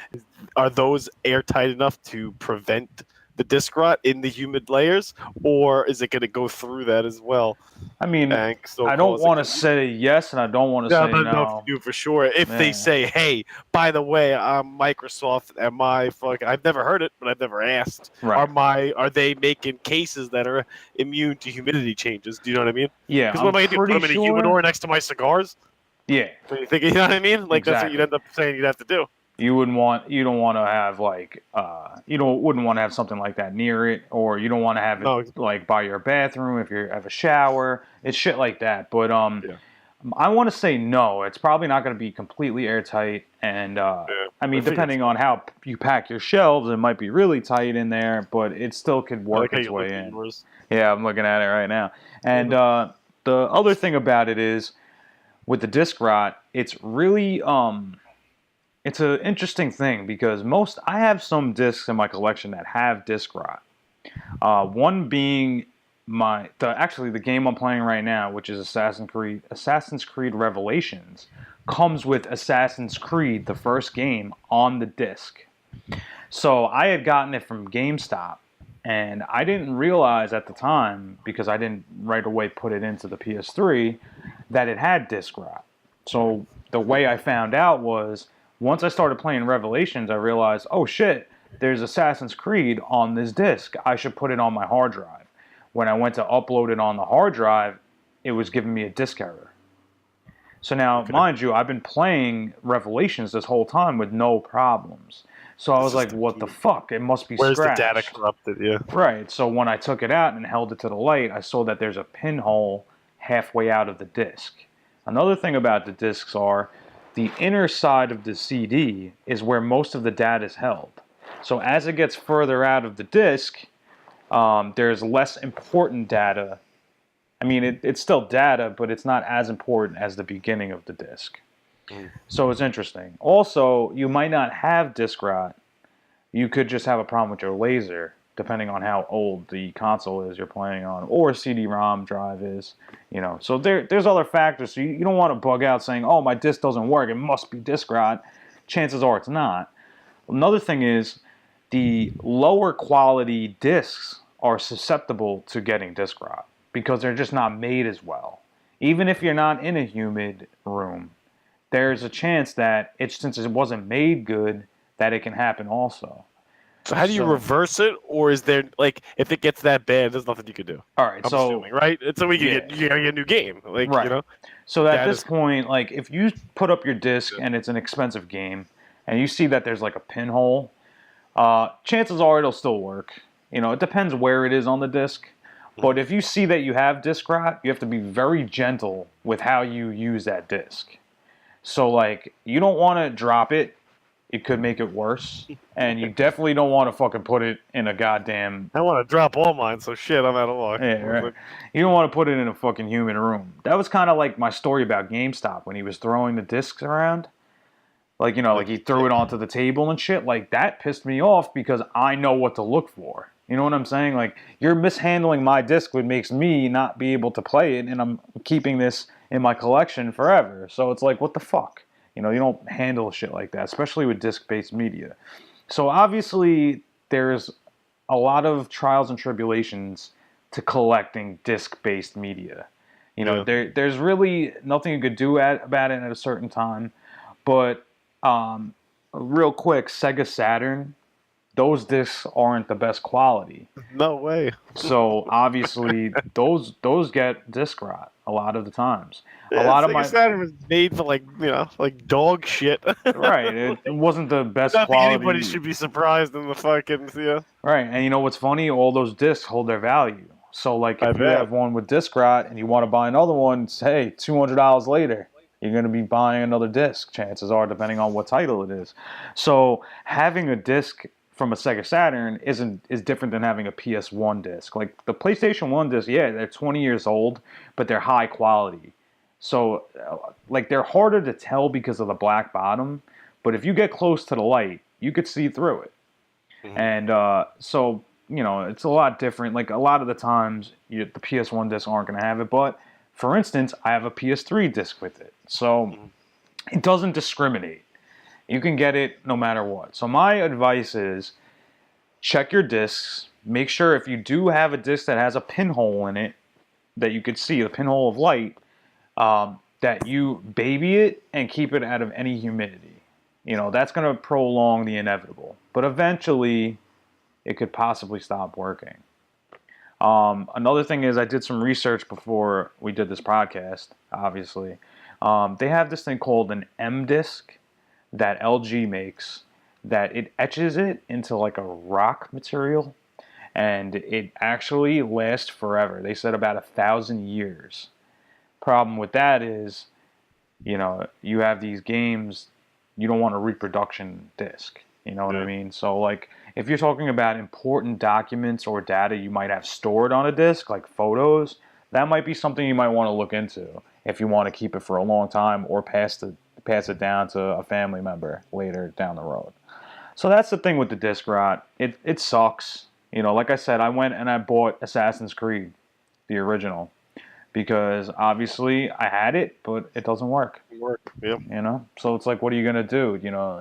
Are those airtight enough to prevent the disc rot in the humid layers, or is it going to go through that as well? I mean, I don't want to say yes, and I don't want to say no. No, you for sure. If they say, "Hey, by the way, I'm Microsoft, and I've never heard it, but I've never asked. Right. Are they making cases that are immune to humidity changes? Do you know what I mean? Yeah. Because what am I going to do? Put them in a humidor next to my cigars? Yeah. So you think, you know what I mean? Like That's what you'd end up saying you'd have to do. You don't want to have wouldn't want to have something like that near it, or you don't want to have it like by your bathroom if you have a shower. It's shit like that. But I want to say no. It's probably not going to be completely airtight, and I mean, depending on how you pack your shelves, it might be really tight in there, but it still could work its way in. Yeah, I'm looking at it right now. And the other thing about it is, with the disc rot, it's really it's an interesting thing because I have some discs in my collection that have disc rot. One being the game I'm playing right now, which is Assassin's Creed Revelations, comes with Assassin's Creed, the first game, on the disc. So I had gotten it from GameStop, and I didn't realize at the time, because I didn't right away put it into the PS3, that it had disc rot. So the way I found out was, once I started playing Revelations, I realized, oh shit, there's Assassin's Creed on this disc. I should put it on my hard drive. When I went to upload it on the hard drive, it was giving me a disc error. So now, mind you, I've been playing Revelations this whole time with no problems. So I was like, what the fuck? It must be scratched. Where's the data corrupted? Yeah. Right. So when I took it out and held it to the light, I saw that there's a pinhole halfway out of the disc. Another thing about the discs are, the inner side of the CD is where most of the data is held. So as it gets further out of the disk, there's less important data. I mean, it's still data, but it's not as important as the beginning of the disk. So it's interesting. Also, you might not have disk rot. You could just have a problem with your laser, depending on how old the console is you're playing on, or CD-ROM drive is. So there's other factors. So you don't want to bug out saying, oh, my disc doesn't work, it must be disk rot. Chances are it's not. Another thing is, the lower quality discs are susceptible to getting disk rot because they're just not made as well. Even if you're not in a humid room, there's a chance that since it wasn't made good, that it can happen also. So how do you reverse it, or is there, like, if it gets that bad, there's nothing you can do? All right, I'm assuming, right? So we can get a new game, like, right. So at this point, like, if you put up your disc and it's an expensive game, and you see that there's like a pinhole, chances are it'll still work. It depends where it is on the disc. But if you see that you have disc rot, you have to be very gentle with how you use that disc. So, like, you don't want to drop it. It could make it worse. And you definitely don't want to fucking put it in a goddamn... I want to drop all mine, so shit, I'm out of luck. Yeah, right. You don't want to put it in a fucking human room. That was kind of like my story about GameStop when he was throwing the discs around. Like, like he threw it onto the table and shit. Like, that pissed me off because I know what to look for. You know what I'm saying? Like, you're mishandling my disc, which makes me not be able to play it, and I'm keeping this in my collection forever. So it's like, what the fuck? You don't handle shit like that, especially with disc-based media. So obviously, there's a lot of trials and tribulations to collecting disc-based media. There's really nothing you could do about it at a certain time. But real quick, Sega Saturn, those discs aren't the best quality. No way. So obviously, those get disc rot a lot of the times. Yeah, a lot of my Saturn was made for like dog shit. Right. It wasn't the best quality. Anybody should be surprised in the fucking Right. And you know what's funny? All those discs hold their value. So like if you have one with disc rot and you want to buy another one, hey, $200 later, you're going to be buying another disc. Chances are, depending on what title it is. So having a disc from a Sega Saturn is different than having a PS1 disc. Like the PlayStation 1 disc, yeah, they're 20 years old, but they're high quality. So like they're harder to tell because of the black bottom, but if you get close to the light, you could see through it. Mm-hmm. And so, you know, it's a lot different. Like a lot of the times the PS1 discs aren't going to have it, but for instance, I have a PS3 disc with it. So it doesn't discriminate. You can get it no matter what. So my advice is check your discs. Make sure if you do have a disc that has a pinhole in it that you could see, the pinhole of light, that you baby it and keep it out of any humidity. You know, that's going to prolong the inevitable. But eventually, it could possibly stop working. Another thing is I did some research before we did this podcast, obviously. They have this thing called an M disc that LG makes that it etches it into like a rock material, and it actually lasts forever. They said about 1,000 years. Problem with that is, you know, you have these games, you don't want a reproduction disc. You know what I mean? So like if you're talking about important documents or data you might have stored on a disc, like photos, that might be something you might want to look into if you want to keep it for a long time or pass it down to a family member later down the road. So that's the thing with the disc rot. It sucks. You know, like I said, I went and I bought Assassin's Creed, the original, because obviously I had it, but it doesn't work. Yeah. You know, so it's like, what are you gonna do? You know,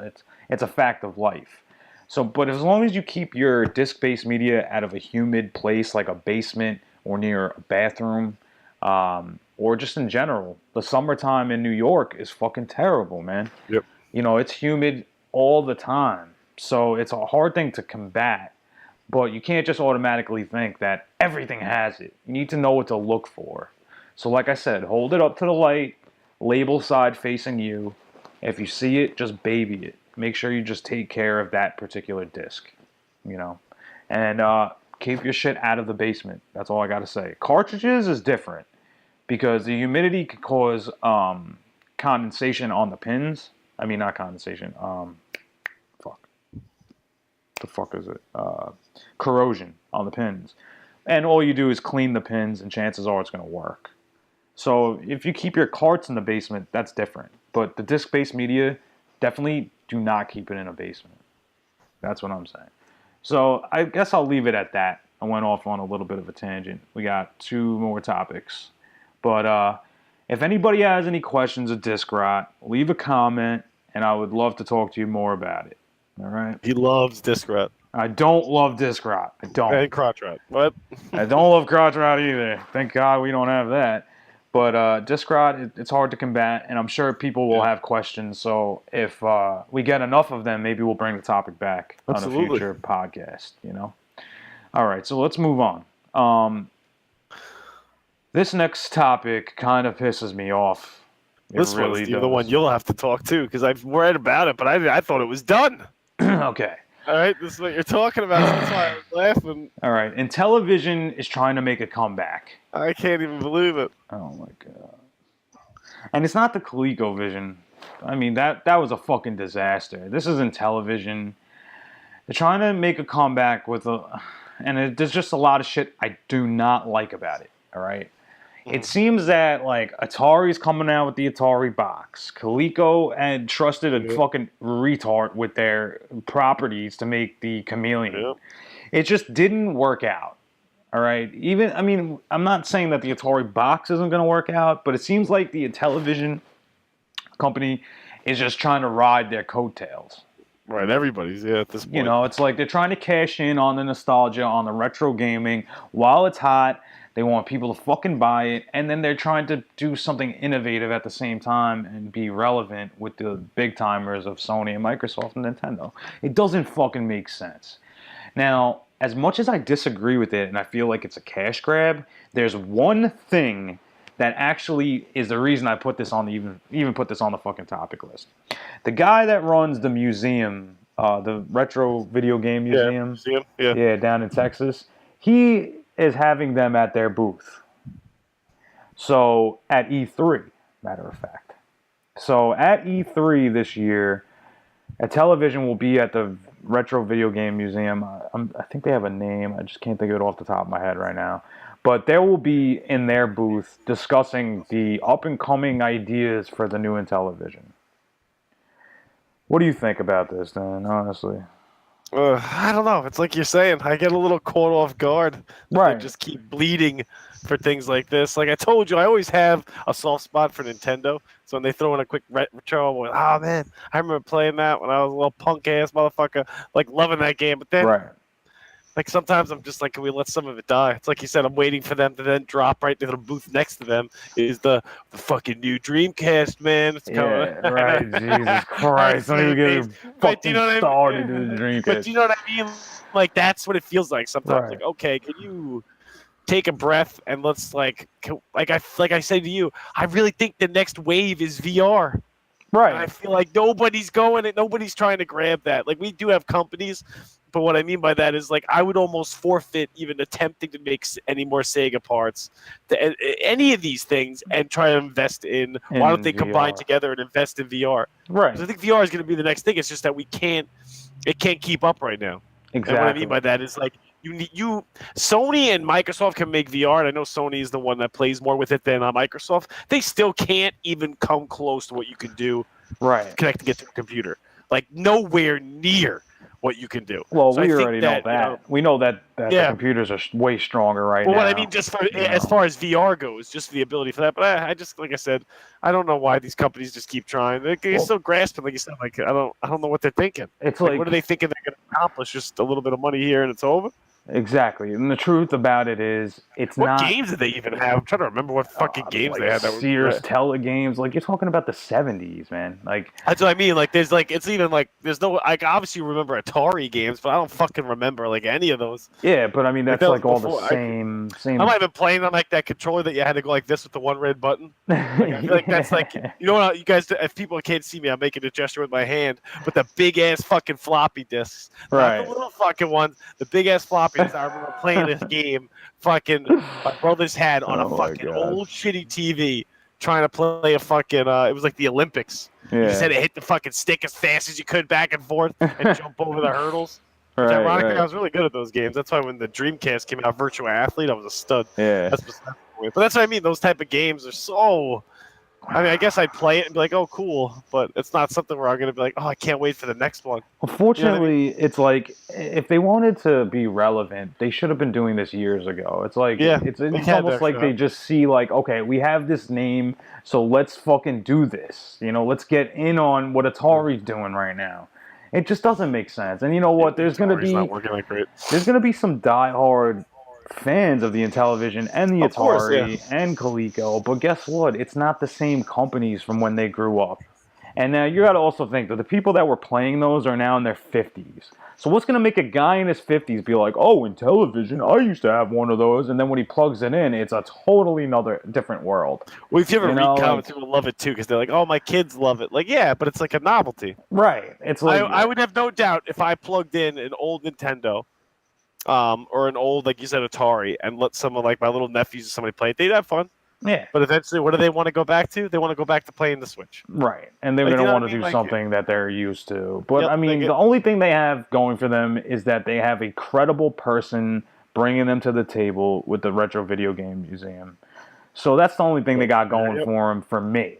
it's a fact of life. So, but as long as you keep your disc-based media out of a humid place like a basement or near a bathroom, or just in general, the summertime in New York is fucking terrible, man. Yep. You know, it's humid all the time, so it's a hard thing to combat. But you can't just automatically think that everything has it. You need to know what to look for. So like I said, hold it up to the light, label side facing you. If you see it, just baby it. Make sure you just take care of that particular disc, you know. And keep your shit out of the basement. That's all I got to say. Cartridges is different because the humidity could cause condensation on the pins. I mean, not condensation. The fuck is it? Corrosion on the pins. And all you do is clean the pins, and chances are it's going to work. So if you keep your carts in the basement, that's different. But the disc-based media, definitely do not keep it in a basement. That's what I'm saying. So I guess I'll leave it at that. I went off on a little bit of a tangent. We got 2 more topics. But if anybody has any questions of disc rot, leave a comment, and I would love to talk to you more about it. All right? He loves disc rot. I don't love disc rot. I don't. And crotch rot. What? I don't love crotch rot either. Thank God we don't have that. But disc rot, it's hard to combat, and I'm sure people will have questions. So if we get enough of them, maybe we'll bring the topic back on a future podcast, you know? All right, so let's move on. This next topic kind of pisses me off. This really one's the one you'll have to talk to, because I've read about it, but I thought it was done. Okay. All right, this is what you're talking about. That's why I was laughing. All right, Intelevision is trying to make a comeback. I can't even believe it. Oh my god! And it's not the ColecoVision. I mean that was a fucking disaster. This is Intelevision. They're trying to make a comeback with there's just a lot of shit I do not like about it. All right. It seems that like Atari's coming out with the Atari box. Coleco had trusted a fucking retard with their properties to make the Chameleon. Yep. It just didn't work out. All right. I mean, I'm not saying that the Atari box isn't going to work out, but it seems like the Intelevision company is just trying to ride their coattails. Right, everybody's at this point. You know, it's like they're trying to cash in on the nostalgia, on the retro gaming while it's hot. They want people to fucking buy it, and then they're trying to do something innovative at the same time and be relevant with the big timers of Sony and Microsoft and Nintendo. It doesn't fucking make sense. Now, as much as I disagree with it and I feel like it's a cash grab, there's one thing that actually is the reason I put this on even put this on the fucking topic list. The guy that runs the museum, the retro video game museum, down in Texas, he is having them at their booth. So at E3, matter of fact. So at E3 this year, Intelevision will be at the Retro Video Game Museum. I think they have a name. I just can't think of it off the top of my head right now. But they will be in their booth discussing the up-and-coming ideas for the new Intelevision. What do you think about this, Dan, honestly? I don't know. It's like you're saying. I get a little caught off guard. Right. They just keep bleeding for things like this. Like I told you, I always have a soft spot for Nintendo. So when they throw in a quick retro, I'm like, oh man, I remember playing that when I was a little punk ass motherfucker, like loving that game. But then, Right. like sometimes I'm just like, can we let some of it die? It's like you said, I'm waiting for them to then drop right to the booth next to them is the fucking new Dreamcast, man. It's coming. Yeah, right. Jesus Christ. Don't even get me fucking started in the Dreamcast. But do you know what I mean? Like that's what it feels like sometimes. Right. Like, okay, can you take a breath and let's like I said to you, I really think the next wave is VR. Right. And I feel like nobody's going and nobody's trying to grab that. Like we do have companies, but what I mean by that is like I would almost forfeit even attempting to make any more Sega parts to any of these things and try to invest in why don't they combine together and invest in VR? Right. Because I think VR is going to be the next thing. It's just that it can't keep up right now. Exactly. And what I mean by that is like Sony and Microsoft can make VR, and I know Sony is the one that plays more with it than Microsoft. They still can't even come close to what you can do, right? Connecting it to a computer, like nowhere near what you can do. Well, so we already know that. You know, we know that the computers are way stronger right now. Well, what I mean, just for as far as VR goes, just the ability for that. But I just, like I said, I don't know why these companies just keep trying. They're still grasping, like you said. Like I don't know what they're thinking. It's like what are they thinking they're going to accomplish? Just a little bit of money here and it's over. Exactly, and the truth about it is, it's what not. What games did they even have? I'm trying to remember what fucking games like they had. That Sears Telegames, like you're talking about the '70s, man. Like that's what I mean. Like there's like it's even like there's no. I obviously remember Atari games, but I don't fucking remember like any of those. Yeah, but I mean that's like all the same. I'm not even playing on like that controller that you had to go like this with the one red button. Like, I feel like that's like you know what you guys. If people can't see me, I'm making a gesture with my hand. But the big ass fucking floppy disks, right? Not the little fucking ones. The big ass floppy disks. I remember playing this game fucking my brother's had on a fucking old shitty TV trying to play a fucking it was like the Olympics. Yeah. You just had to hit the fucking stick as fast as you could back and forth and jump over the hurdles. Right, ironically, I was really good at those games. That's why when the Dreamcast came out, Virtua Athlete, I was a stud. Yeah. But that's what I mean. Those type of games are so... I mean, I guess I'd play it and be like, oh, cool. But it's not something where I'm going to be like, oh, I can't wait for the next one. Unfortunately, you know what I mean? It's like, if they wanted to be relevant, they should have been doing this years ago. It's like, it's almost like they just see like, okay, we have this name, so let's fucking do this. You know, let's get in on what Atari's doing right now. It just doesn't make sense. And you know what? There's going to be some diehard fans of the Intellivision and the Atari and Coleco, but guess what? It's not the same companies from when they grew up. And now you got to also think that the people that were playing those are now in their 50s. So what's going to make a guy in his 50s be like, oh, Intellivision, I used to have one of those, and then when he plugs it in, it's a totally different world. Well, if you ever read comments, people love it too, because they're like, oh, my kids love it. Like, yeah, but it's like a novelty. Right. It's like I would have no doubt if I plugged in an old Nintendo, or an old, like you said, Atari, and let some of like my little nephews or somebody play it, they'd have fun. Yeah. But eventually, what do they want to go back to? They want to go back to playing the Switch. Right. And they're going to want to do something that they're used to. But, I mean, the only thing they have going for them is that they have a credible person bringing them to the table with the Retro Video Game Museum. So that's the only thing they got going for them, for me.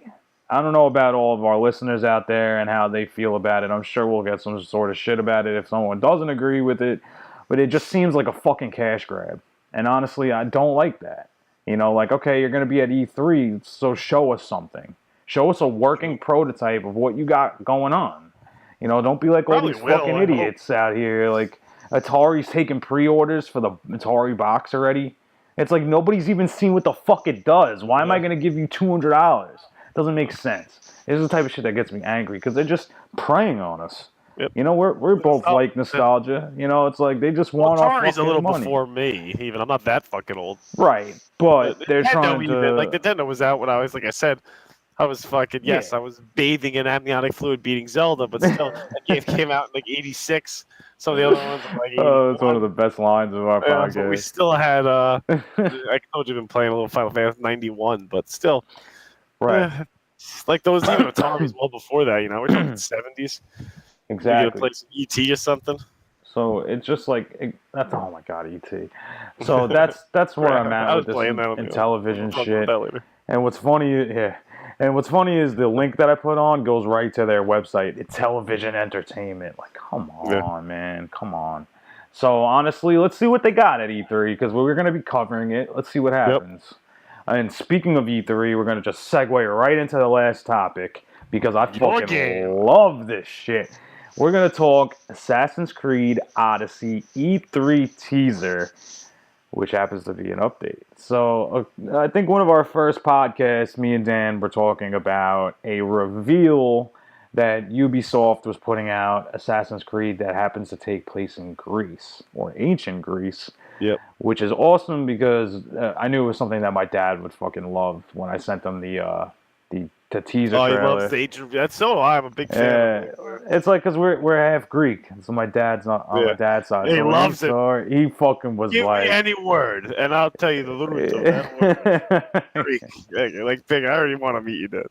I don't know about all of our listeners out there and how they feel about it. I'm sure we'll get some sort of shit about it if someone doesn't agree with it. But it just seems like a fucking cash grab. And honestly, I don't like that. You know, like, okay, you're going to be at E3, so show us something. Show us a working prototype of what you got going on. You know, don't be like all these fucking idiots out here. Like, Atari's taking pre-orders for the Atari box already. It's like nobody's even seen what the fuck it does. Why am I going to give you $200? It doesn't make sense. This is the type of shit that gets me angry, because they're just preying on us. Yep. You know, we're both like nostalgia. You know, it's like they just want our fucking money. Atari's a little before me, even. I'm not that fucking old. Right, but they're trying to... Like, Nintendo was out when I was, like I said, I was fucking... Yes, I was bathing in amniotic fluid beating Zelda, but still, that game came out in, like, 86. Some of the other ones were, like, 81. Oh, it's one of the best lines of our podcast. But we still had... I told you, been playing a little Final Fantasy 91, but still... Right. Like, those even Atari was well before that, you know? We're talking 70s. We're gonna Exactly. play some ET or something. So it's just like that's oh my god, ET. So that's where I'm at I with was this playing that on the other. We'll Intellivision talk about shit. that later. And what's funny, yeah, and what's funny is the link that I put on goes right to their website. It's Television Entertainment. Like, come on, man, come on. So honestly, let's see what they got at E3 because we're going to be covering it. Let's see what happens. And speaking of E3, we're going to just segue right into the last topic because I fucking love this shit. We're going to talk Assassin's Creed Odyssey E3 teaser, which happens to be an update. So I think one of our first podcasts, me and Dan were talking about a reveal that Ubisoft was putting out, Assassin's Creed, that happens to take place in Greece, or ancient Greece. Yep. Which is awesome because I knew it was something that my dad would fucking love when I sent him the teaser trailer. Oh, he loves the ancient. That's so. I'm a big fan. It's like because we're half Greek, so my dad's not on my dad's side. He so loves it. He fucking was Give like, me any word, and I'll tell you the root of that word. Greek. Like, big. I already want to meet you, Dad.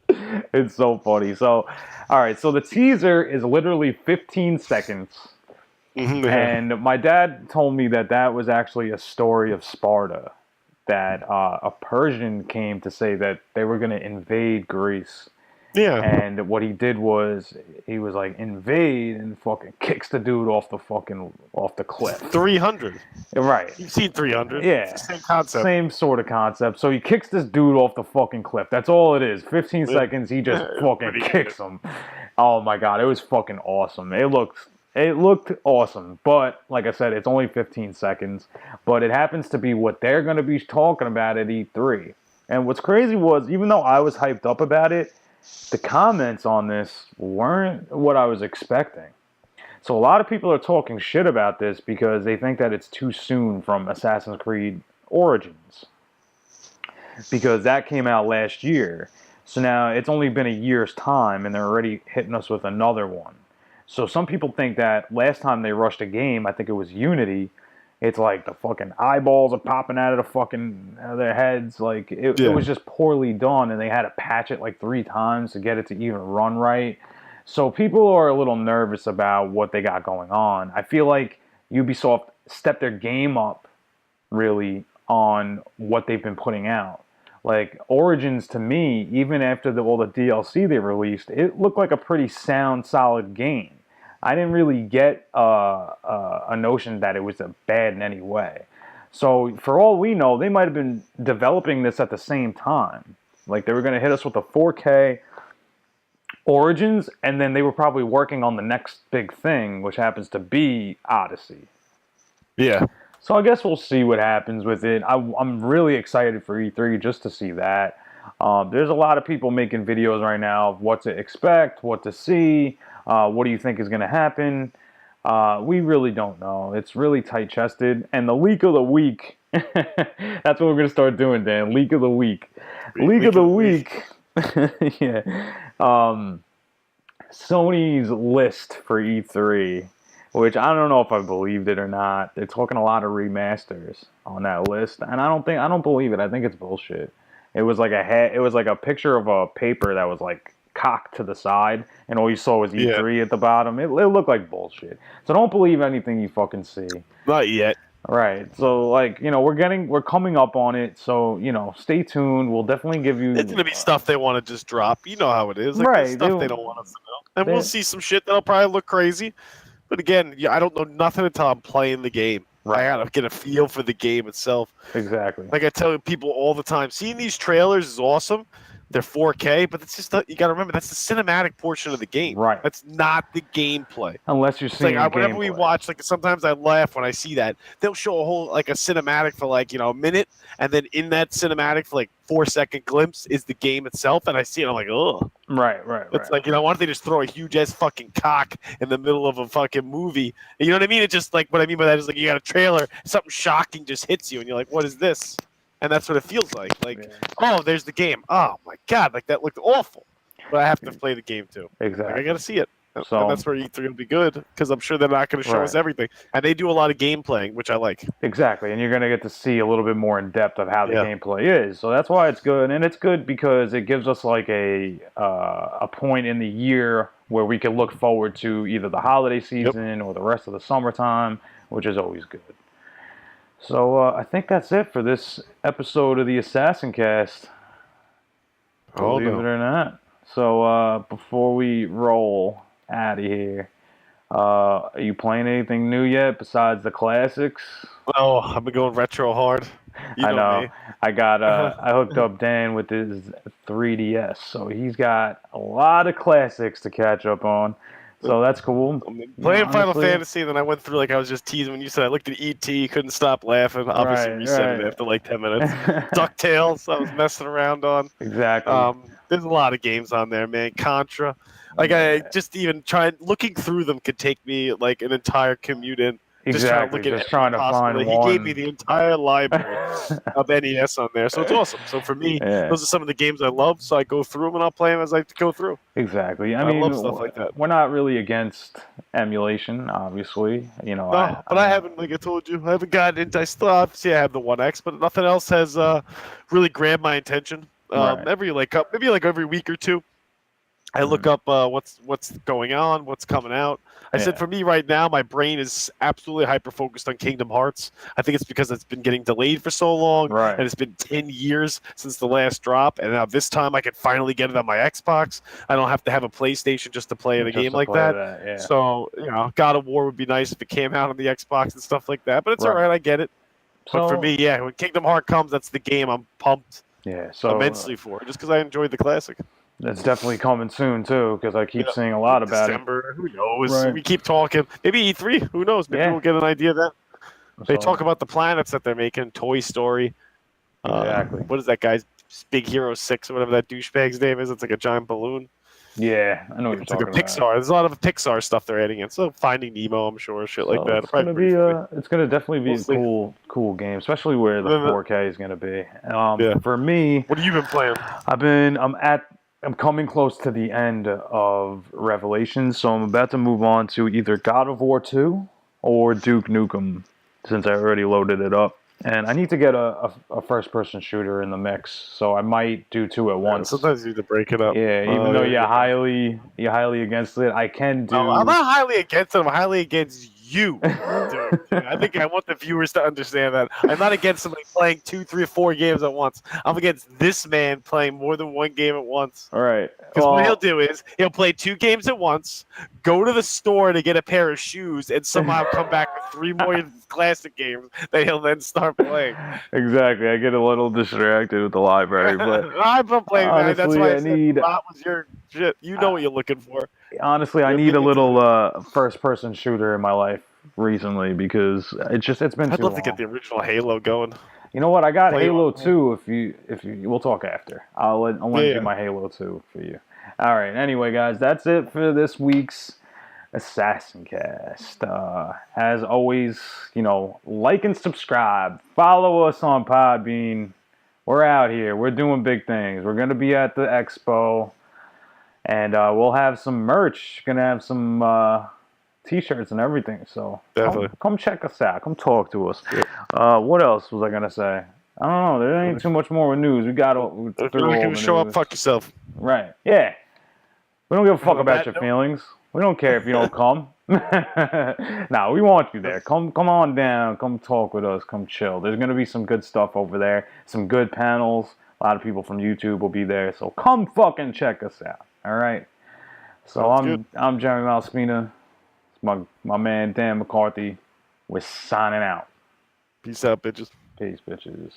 It's so funny. So, all right. So the teaser is literally 15 seconds. And my dad told me that was actually a story of Sparta, that a Persian came to say that they were going to invade Greece. Yeah. And what he did was he was like invade and fucking kicks the dude off the cliff. 300. Right. You've seen 300. Yeah. It's the same concept. Same sort of concept. So he kicks this dude off the fucking cliff. That's all it is. 15 seconds. He just fucking kicks him. Oh my god, it was fucking awesome. It looked awesome, but like I said, it's only 15 seconds. But it happens to be what they're going to be talking about at E3. And what's crazy was, even though I was hyped up about it, the comments on this weren't what I was expecting. So a lot of people are talking shit about this because they think that it's too soon from Assassin's Creed Origins. Because that came out last year. So now it's only been a year's time and they're already hitting us with another one. So some people think that last time they rushed a game, I think it was Unity, it's like the fucking eyeballs are popping out of the fucking their heads. Like it was just poorly done, and they had to patch it like 3 times to get it to even run right. So people are a little nervous about what they got going on. I feel like Ubisoft stepped their game up really on what they've been putting out. Like Origins, to me, even after all the DLC they released, it looked like a pretty sound, solid game. I didn't really get a notion that it was bad in any way. So for all we know, they might have been developing this at the same time. Like they were going to hit us with a 4K Origins, and then they were probably working on the next big thing, which happens to be Odyssey. Yeah. So I guess we'll see what happens with it. I'm really excited for E3 just to see that. There's a lot of people making videos right now of what to expect, what to see, what do you think is going to happen. We really don't know. It's really tight-chested. And the leak of the week, that's what we're going to start doing, Dan. Leak of the week. Leak of the week. Yeah. Sony's list for E3. Which I don't know if I believed it or not. They're talking a lot of remasters on that list, and I don't believe it. I think it's bullshit. It was like a picture of a paper that was like cocked to the side, and all you saw was E3 at the bottom. It looked like bullshit. So don't believe anything you fucking see. Not yet. Right. So like, we're coming up on it. So, stay tuned. We'll definitely give you. It's gonna be stuff they want to just drop. You know how it is. Like, right. Stuff they don't want us to know, and we'll see some shit that'll probably look crazy. But again, I don't know nothing until I'm playing the game. Right. I gotta get a feel for the game itself. Exactly. Like I tell people all the time, seeing these trailers is awesome. They're 4K, but it's just you gotta remember that's the cinematic portion of the game. Right. That's not the gameplay. Unless you're seeing whenever we watch, like sometimes I laugh when I see that they'll show a whole like a cinematic for like a minute, and then in that cinematic for like 4-second glimpse is the game itself, and I see it, I'm like, ugh. Right. It's like, why don't they just throw a huge ass fucking cock in the middle of a fucking movie? You know what I mean? It's just like what I mean by that is like you got a trailer, something shocking just hits you, and you're like, what is this? And that's what it feels like. Like, oh, there's the game. Oh my god, like that looked awful. But I have to play the game too. Exactly. Like, I gotta see it. So and that's where E3 will be good, because I'm sure they're not going to show us everything. And they do a lot of game playing, which I like. Exactly, and you're going to get to see a little bit more in depth of how the Yeah. gameplay is. So that's why it's good, and it's good because it gives us like a point in the year where we can look forward to either the holiday season or the rest of the summertime, which is always good. So I think that's it for this episode of the Assassin Cast. Believe it or not. So before we roll out of here, are you playing anything new yet besides the classics? Oh, I've been going retro hard. You know me. I got I hooked up Dan with his 3DS, so he's got a lot of classics to catch up on. So that's cool. Playing Final Fantasy, then I went through, like I was just teasing when you said I looked at E.T., couldn't stop laughing. Obviously reset it after like 10 minutes. DuckTales, I was messing around on. Exactly. There's a lot of games on there, man. Contra. Like I just even looking through them could take me like an entire commute in. Exactly. Just trying to find one. He gave me the entire library of NES on there, so it's awesome. So for me, those are some of the games I love. So I go through them and I'll play them as I go through. Exactly. I mean, love stuff like that. We're not really against emulation, obviously. You know. No, but I haven't, like I told you, I haven't gotten into. I still obviously I have the 1X, but nothing else has really grabbed my attention. Maybe every week or two, I look up what's going on, what's coming out. I said for me right now, my brain is absolutely hyper-focused on Kingdom Hearts. I think it's because it's been getting delayed for so long, and it's been 10 years since the last drop, and now this time I can finally get it on my Xbox. I don't have to have a PlayStation just to play in a game like that. So, you know, God of War would be nice if it came out on the Xbox and stuff like that, but it's all right, I get it. But for me, when Kingdom Hearts comes, that's the game I'm pumped immensely for, just because I enjoyed the classic. That's definitely coming soon too, because I keep seeing a lot about December, who knows? We keep talking. Maybe E3, who knows? Maybe we'll get an idea then. They talk about the planets that they're making, Toy Story. Exactly. What is that guy's Big Hero 6 or whatever that douchebag's name is? It's like a giant balloon. Yeah, I know what you're talking about. It's like a Pixar. There's a lot of Pixar stuff they're adding in. So Finding Nemo, I'm sure, shit like that. It's gonna definitely be a cool game, especially where the 4K is gonna be. For me, what have you been playing? I'm coming close to the end of Revelations, so I'm about to move on to either God of War 2 or Duke Nukem, since I already loaded it up. And I need to get a first-person shooter in the mix, so I might do two at once. Sometimes you need to break it up. Yeah, even though you're highly against it, I can do. No, I'm not highly against it. I'm highly against you, dude. I think I want the viewers to understand that. I'm not against somebody playing 2, 3, or 4 games at once. I'm against this man playing more than one game at once. All right. Because what he'll do is he'll play 2 games at once, go to the store to get a pair of shoes, and somehow come back with 3 more classic games that he'll then start playing. Exactly. I get a little distracted with the library, but I'm not playing that. That's why I said that was your shit. You know what you're looking for. Honestly, I need a little first-person shooter in my life recently because it's been too long. I'd love to get the original Halo going. You know what? I got Halo 2. If you, we'll talk after. I want to do my Halo 2 for you. All right. Anyway, guys, that's it for this week's Assassin Cast. As always, like and subscribe. Follow us on Podbean. We're out here. We're doing big things. We're gonna be at the expo. And we'll have some merch. Gonna have some t-shirts and everything. So come check us out. Come talk to us. What else was I gonna say? I don't know. There ain't too much more with news. We got to. If you're not gonna show up, fuck yourself. Right. Yeah. We don't give a fuck about your feelings. We don't care if you don't come. Nah, we want you there. Come on down. Come talk with us. Come chill. There's gonna be some good stuff over there. Some good panels. A lot of people from YouTube will be there. So come fucking check us out. All right. So I'm Jeremy Malaspina. It's my man Dan McCarthy. We're signing out. Peace out, bitches. Peace, bitches.